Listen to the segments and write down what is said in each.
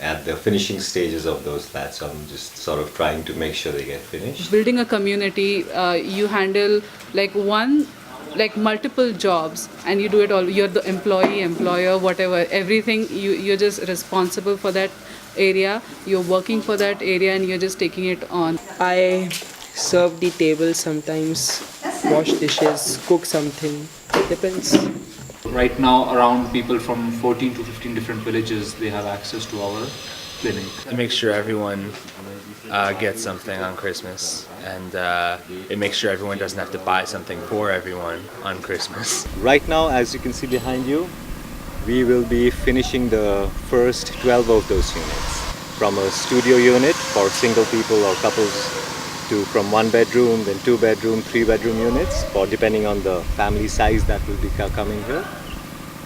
at the finishing stages of those flats. So I'm just sort of trying to make sure they get finished. Building a community, you handle like multiple jobs, and you do it all. You're the employee, employer, whatever, everything. You're just responsible for that area. You're working for that area, and you're just taking it on. I serve the table sometimes, wash dishes, cook something. It depends. Right now, around people from 14 to 15 different villages, they have access to our clinic. To make sure everyone gets something on Christmas, and it makes sure everyone doesn't have to buy something for everyone on Christmas. Right now, as you can see behind you, we will be finishing the first 12 of those units. From a studio unit for single people or couples, to from 1 bedroom, then 2 bedroom, 3 bedroom units, or depending on the family size that will be coming here.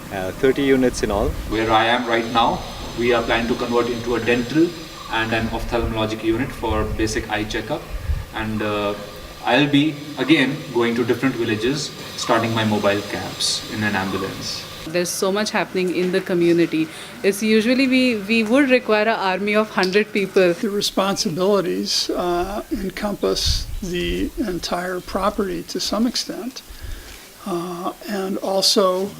30 units in all. Where I am right now, we are planning to convert into a dental and an ophthalmologic unit for basic eye checkup. And I'll be again going to different villages, starting my mobile camps in an ambulance. There's so much happening in the community. It's usually we would require an army of 100 people. The responsibilities encompass the entire property to some extent, and also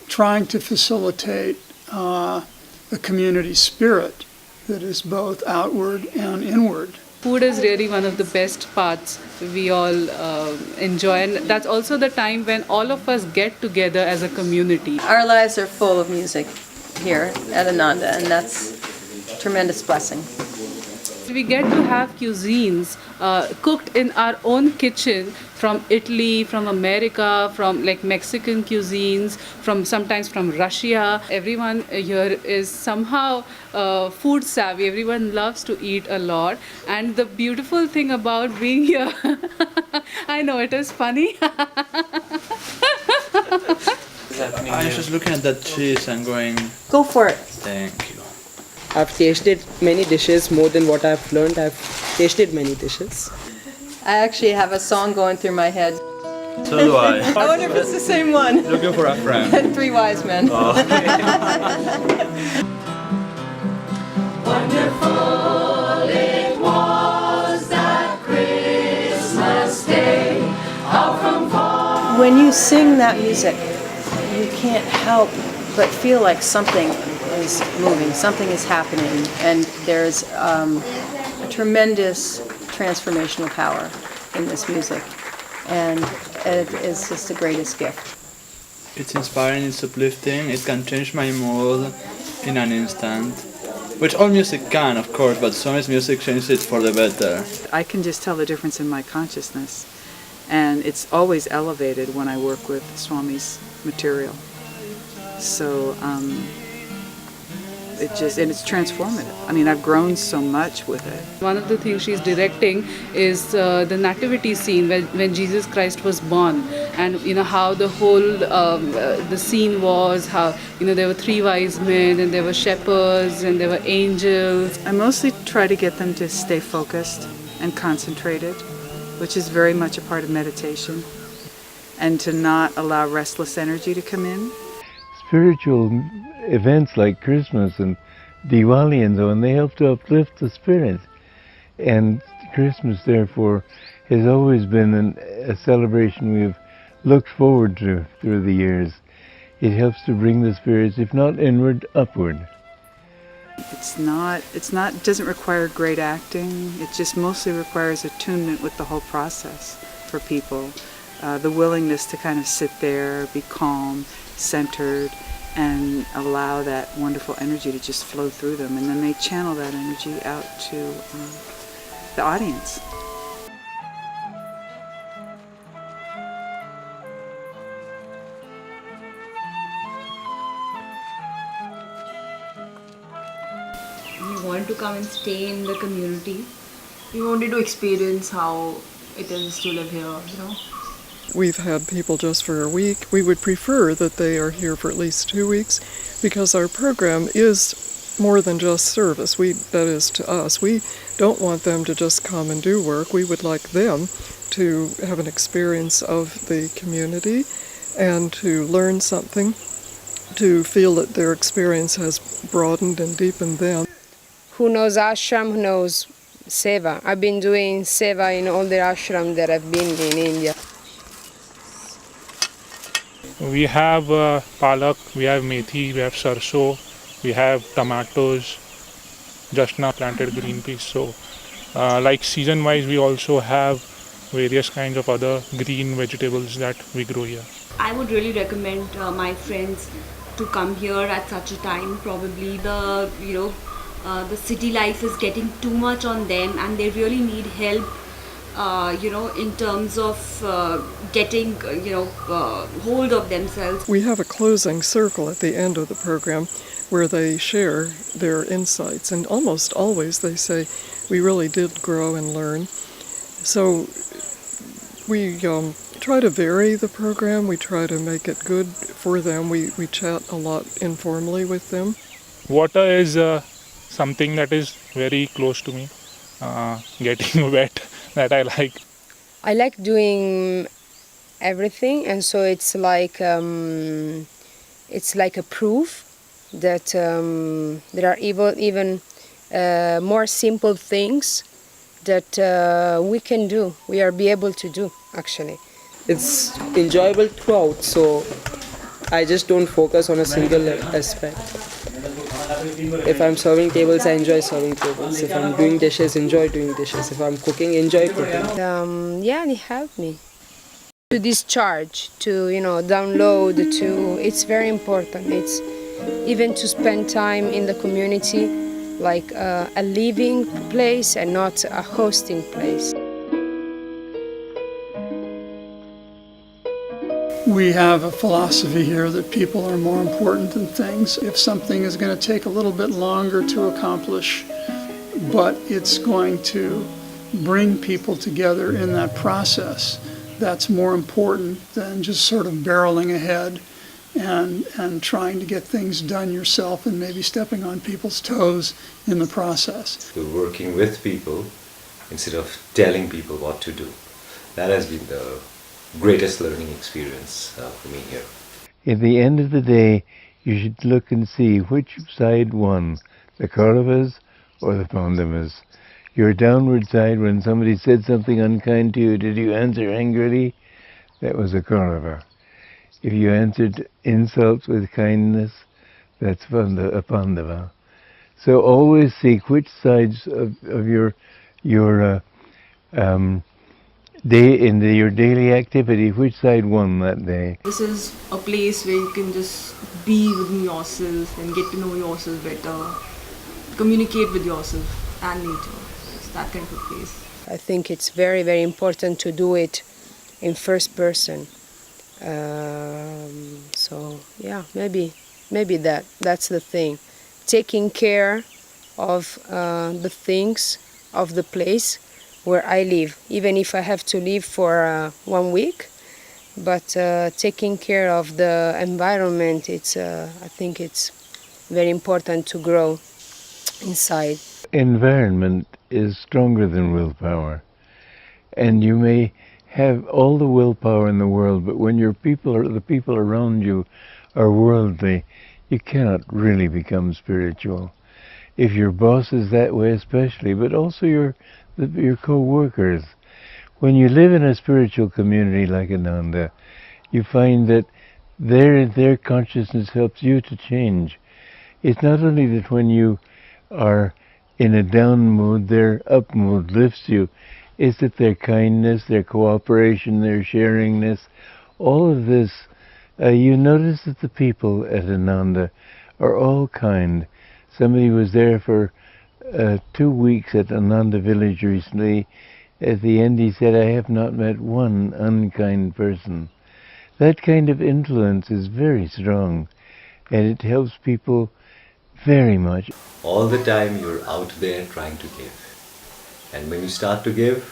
trying to facilitate a community spirit that is both outward and inward. Food is really one of the best parts we all enjoy, and that's also the time when all of us get together as a community. Our lives are full of music here at Ananda, and that's a tremendous blessing. We get to have cuisines cooked in our own kitchen, from Italy, from America, from like Mexican cuisines, sometimes from Russia. Everyone here is somehow food savvy. Everyone loves to eat a lot. And the beautiful thing about being here, I know it is funny. I was just looking at that cheese and going, go for it. Thank you. I've tasted many dishes, more than what I've learned. I've tasted many dishes. I actually have a song going through my head. So do I. I wonder if it's the same one. Looking for a friend. Three Wise Men. Oh. Wonderful it was that Christmas day, out from far. When you sing that music, you can't help but feel like something is moving, something is happening, and there's a tremendous transformational power in this music, and it is just the greatest gift. It's inspiring, it's uplifting, it can change my mood in an instant. Which all music can, of course, but Swami's music changes it for the better. I can just tell the difference in my consciousness, and it's always elevated when I work with Swami's material. So it's transformative. I mean, I've grown so much with it. One of the things she's directing is the nativity scene when Jesus Christ was born, and how the whole the scene was, how there were 3 wise men, and there were shepherds, and there were angels. I mostly try to get them to stay focused and concentrated, which is very much a part of meditation, and to not allow restless energy to come in. Spiritual events like Christmas and Diwali and so on, they help to uplift the spirit. And Christmas, therefore, has always been a celebration we've looked forward to through the years. It helps to bring the spirits, if not inward, upward. It doesn't require great acting. It just mostly requires attunement with the whole process for people. The willingness to kind of sit there, be calm, centered, and allow that wonderful energy to just flow through them, and then they channel that energy out to the audience. We want to come and stay in the community. We wanted to experience how it is to live here, We've had people just for a week. We would prefer that they are here for at least 2 weeks, because our program is more than just service. That is, to us. We don't want them to just come and do work. We would like them to have an experience of the community and to learn something, to feel that their experience has broadened and deepened them. who knows ashram, who knows seva. I've been doing seva in all the ashram that I've been in India. We have palak, we have methi, we have sarso, we have tomatoes, just now planted green peas. So like season wise we also have various kinds of other green vegetables that we grow here. I would really recommend my friends to come here at such a time. Probably the city life is getting too much on them, and they really need help. In terms of getting hold of themselves. We have a closing circle at the end of the program where they share their insights, and almost always they say, we really did grow and learn. So we try to vary the program, we try to make it good for them, we chat a lot informally with them. Water is something that is very close to me, getting wet, that I like. I like doing everything, and so it's like a proof that there are even more simple things that we can do, we are be able to do actually. It's enjoyable throughout, so I just don't focus on a single aspect. If I'm serving tables, I enjoy serving tables. If I'm doing dishes, enjoy doing dishes. If I'm cooking, enjoy cooking. Yeah, they help me to discharge, to download, to. It's very important. It's even to spend time in the community, like a living place and not a hosting place. We have a philosophy here that people are more important than things. If something is going to take a little bit longer to accomplish, but it's going to bring people together in that process, that's more important than just sort of barreling ahead and trying to get things done yourself and maybe stepping on people's toes in the process. So working with people instead of telling people what to do. That has been the greatest learning experience for me here. At the end of the day, you should look and see which side won, the Kauravas or the Pandavas. Your downward side, when somebody said something unkind to you, did you answer angrily? That was a Kaurava. If you answered insults with kindness, that's a Pandava. So always seek which sides of your your daily activity, which side won that day. This is a place where you can just be within yourself and get to know yourself better, communicate with yourself and nature. It's that kind of a place. I think it's very, very important to do it in first person. So yeah, maybe that's the thing. Taking care of the things of the place where I live, even if I have to live for 1 week, but taking care of the environment, I think it's very important to grow inside. Environment is stronger than willpower, and you may have all the willpower in the world, but when the people around you are worldly, you cannot really become spiritual. If your boss is that way especially, but also your co-workers. When you live in a spiritual community like Ananda, you find that their consciousness helps you to change. It's not only that when you are in a down mood, their up mood lifts you. It's that their kindness, their cooperation, their sharingness, all of this, you notice that the people at Ananda are all kind. Somebody was there for 2 weeks at Ananda village recently. At the end he said, I have not met one unkind person. That kind of influence is very strong, and it helps people very much. All the time you're out there trying to give. And when you start to give,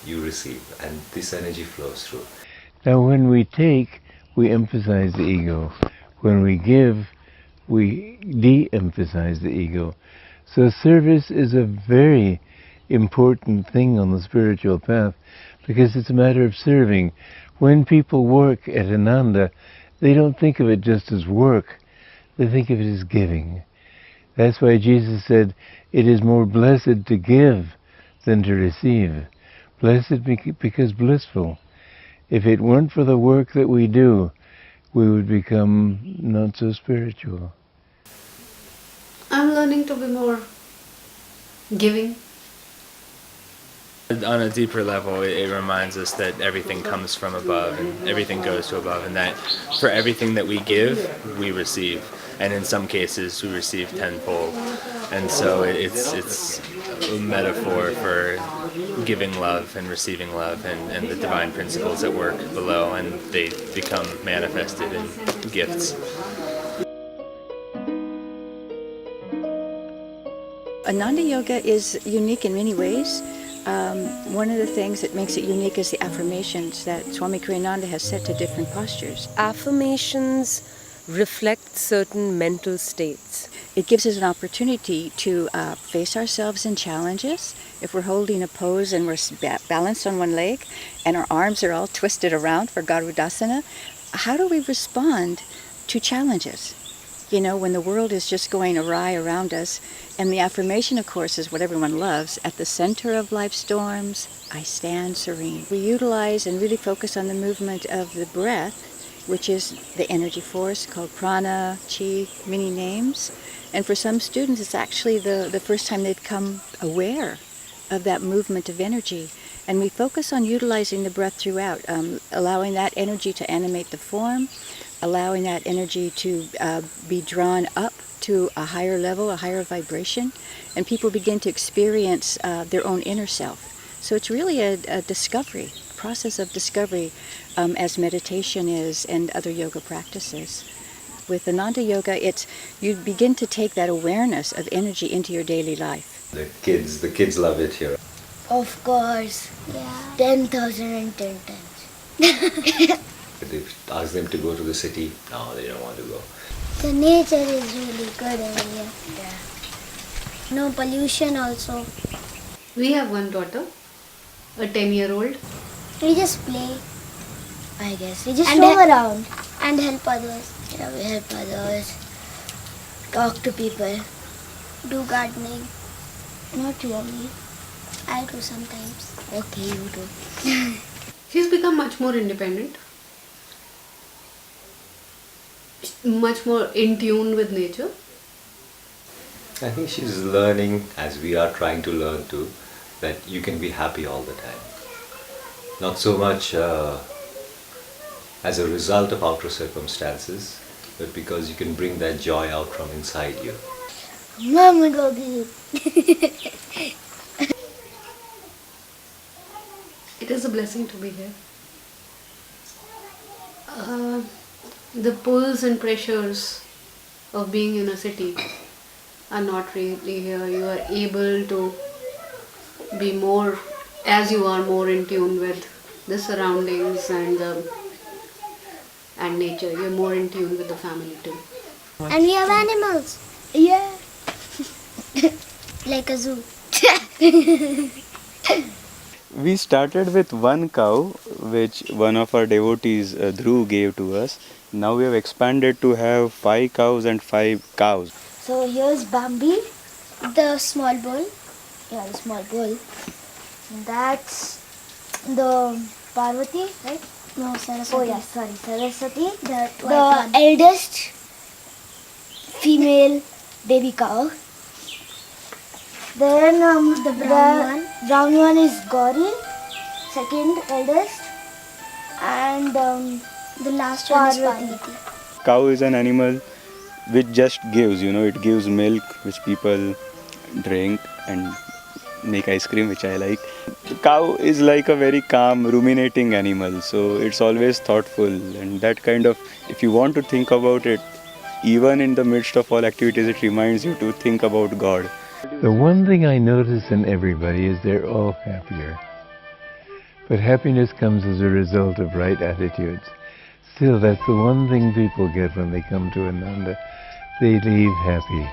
you receive, and this energy flows through. Now when we take, we emphasize the ego. When we give, we de-emphasize the ego. So service is a very important thing on the spiritual path, because it's a matter of serving. When people work at Ananda, they don't think of it just as work. They think of it as giving. That's why Jesus said, it is more blessed to give than to receive. Blessed because blissful. If it weren't for the work that we do, we would become not so spiritual. I'm learning to be more giving. On a deeper level, it reminds us that everything comes from above and everything goes to above, and that for everything that we give, we receive. And in some cases, we receive tenfold. And so it's a metaphor for giving love and receiving love and the divine principles at work below, and they become manifested in gifts. Ananda Yoga is unique in many ways. One of the things that makes it unique is the affirmations that Swami Kriyananda has set to different postures. Affirmations reflect certain mental states. It gives us an opportunity to face ourselves in challenges. If we're holding a pose and we're balanced on one leg and our arms are all twisted around for Garudasana, how do we respond to challenges? You know, when the world is just going awry around us, and the affirmation, of course, is what everyone loves. At the center of life's storms, I stand serene. We utilize and really focus on the movement of the breath, which is the energy force called prana, chi, many names. And for some students, it's actually the first time they've become aware of that movement of energy. And we focus on utilizing the breath throughout, allowing that energy to animate the form, allowing that energy to be drawn up to a higher level, a higher vibration, and people begin to experience their own inner self. So it's really a discovery, a process of discovery, as meditation is and other yoga practices. With Ananda Yoga, you begin to take that awareness of energy into your daily life. The kids love it here. Of course, 10,000 and 10 times. If ask them to go to the city, no, they don't want to go. The nature is really good over here. Yeah. No pollution also. We have one daughter, a 10-year-old. We just play, I guess. We just roam around and help others. Yeah, we help others. Talk to people. Do gardening. Not really. I do sometimes. Okay, you do. She's become much more independent, much more in tune with nature. I think she's learning, as we are trying to learn too, that you can be happy all the time. Not so much as a result of outer circumstances, but because you can bring that joy out from inside you. Mama go get It is a blessing to be here. The pulls and pressures of being in a city are not really here. You are able to be more, as you are more in tune with the surroundings and nature. You're more in tune with the family too. And we have animals. Yeah. Like a zoo. We started with one cow, which one of our devotees, Dhruv, gave to us. Now we have expanded to have 5 cows and 5 cows. So here's Bambi, the small bull. Yeah, the small bull. That's the Parvati, right? No, Saraswati. Oh yeah, sorry, Saraswati. The eldest female baby cow. Then the brown one is Gauri, second eldest, and the last one is Parvati. Cow is an animal which just gives, it gives milk which people drink and make ice cream, which I like. The cow is like a very calm, ruminating animal, so it's always thoughtful, and that kind of, if you want to think about it, even in the midst of all activities, it reminds you to think about God. The one thing I notice in everybody is they're all happier. But happiness comes as a result of right attitudes. Still, that's the one thing people get when they come to Ananda. They leave happy.